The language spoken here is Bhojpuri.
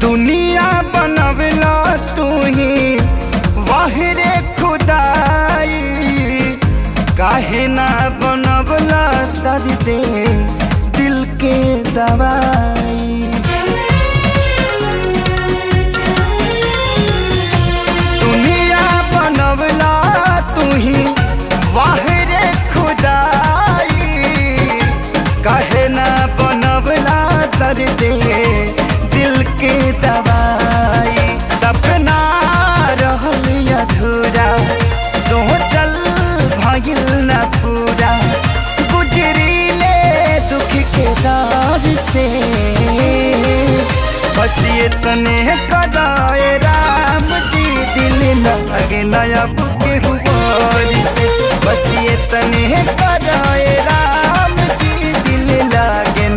दुनिया बनवला तू ही वाहिरे खुदाई, काहे ना बनवला दर्द दिल के दवाई। दुनिया बनवला तू ही वाहिरे खुदाई, काहे ना बनवला दर्द दिल के दवाई। सपना रहल अधूरा सोचल भइल न पूरा, गुजरीले दुख के दौर से बस ये तने कदाए राम जी, दिल लगे नया बुके हुआर से। बस ये तने कदाए राम जी, दिल लगे